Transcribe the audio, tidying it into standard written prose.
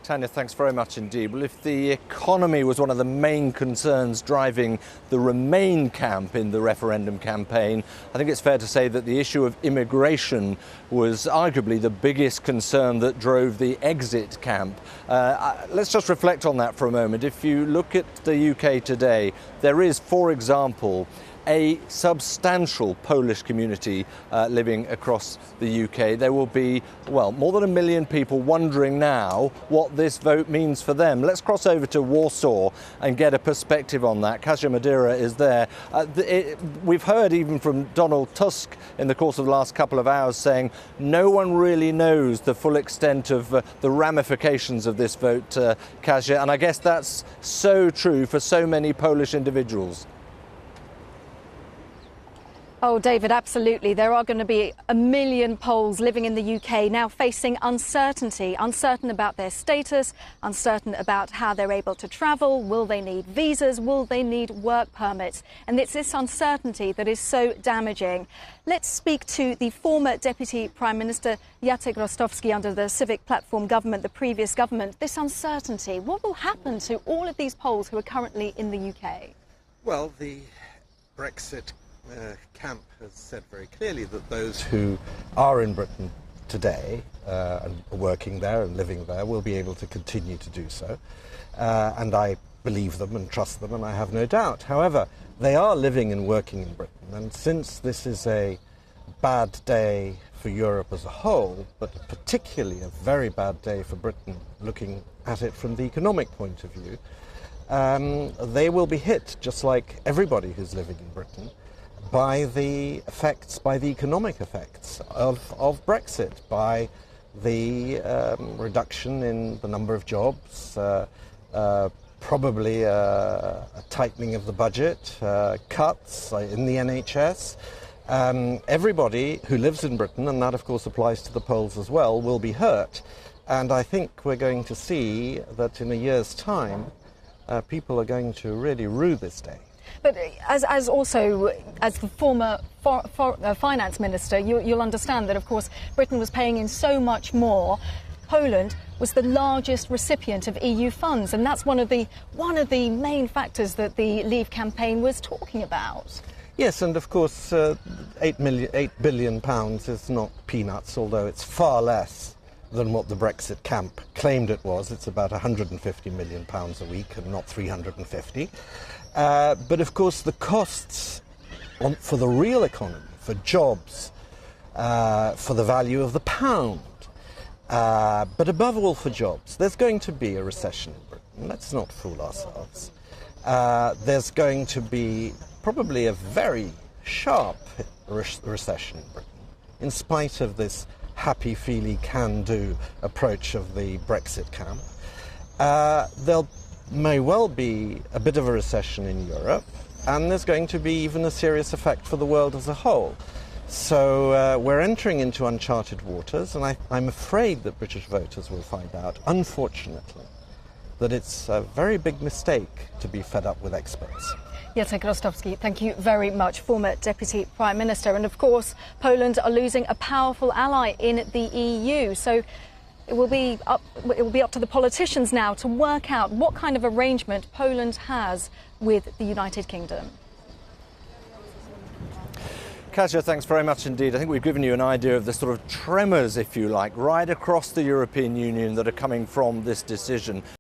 Tanya, thanks very much indeed. Well, if the economy was one of the main concerns driving the Remain camp in the referendum campaign, I think it's fair to say that the issue of immigration was arguably the biggest concern that drove the Exit camp. Let's just reflect on that for a moment. If you look at the UK today, there is, for example, a substantial Polish community living across the UK. There will be, well, more than 1 million people wondering now what this vote means for them. Let's cross over to Warsaw and get a perspective on that. Kasia Madeira is there. We've heard even from Donald Tusk in the course of the last couple of hours saying no one really knows the full extent of the ramifications of this vote, Kasia, and I guess that's so true for so many Polish individuals. Oh, David, absolutely. There are going to be 1 million Poles living in the UK now facing uncertainty, uncertain about their status, uncertain about how they're able to travel. Will they need visas? Will they need work permits? And it's this uncertainty that is so damaging. Let's speak to the former Deputy Prime Minister Jacek Roztowski under the Civic Platform government, the previous government. This uncertainty, what will happen to all of these Poles who are currently in the UK? Well, the Brexit camp has said very clearly that those who are in Britain today and are working there and living there will be able to continue to do so. And I believe them and trust them, and I have no doubt. However, they are living and working in Britain, and since this is a bad day for Europe as a whole, but particularly a very bad day for Britain, looking at it from the economic point of view, they will be hit, just like everybody who's living in Britain, by the effects, by the economic effects of Brexit, by the reduction in the number of jobs, probably a tightening of the budget, cuts in the NHS. Everybody who lives in Britain, and that of course applies to the Poles as well, will be hurt. And I think we're going to see that in a year's time, people are going to really rue this day. But as the former finance minister, you'll understand that, of course, Britain was paying in so much more. Poland was the largest recipient of EU funds, and that's one of the main factors that the Leave campaign was talking about. Yes, and of course, £8 billion is not peanuts, although it's far less than what the Brexit camp claimed it was. It's about £150 million a week and not 350. But of course the costs for the real economy, for jobs, for the value of the pound, but above all for jobs. There's going to be a recession in Britain. Let's not fool ourselves. There's going to be probably a very sharp recession in Britain, in spite of this happy-feely, can-do approach of the Brexit camp. There may well be a bit of a recession in Europe, and there's going to be even a serious effect for the world as a whole. So we're entering into uncharted waters, and I'm afraid that British voters will find out, unfortunately, that it's a very big mistake to be fed up with experts. Jacek Roztowski, thank you very much, former Deputy Prime Minister. And of course, Poland are losing a powerful ally in the EU. So it will be up to the politicians now to work out what kind of arrangement Poland has with the United Kingdom. Kasia, thanks very much indeed. I think we've given you an idea of the sort of tremors, if you like, right across the European Union that are coming from this decision.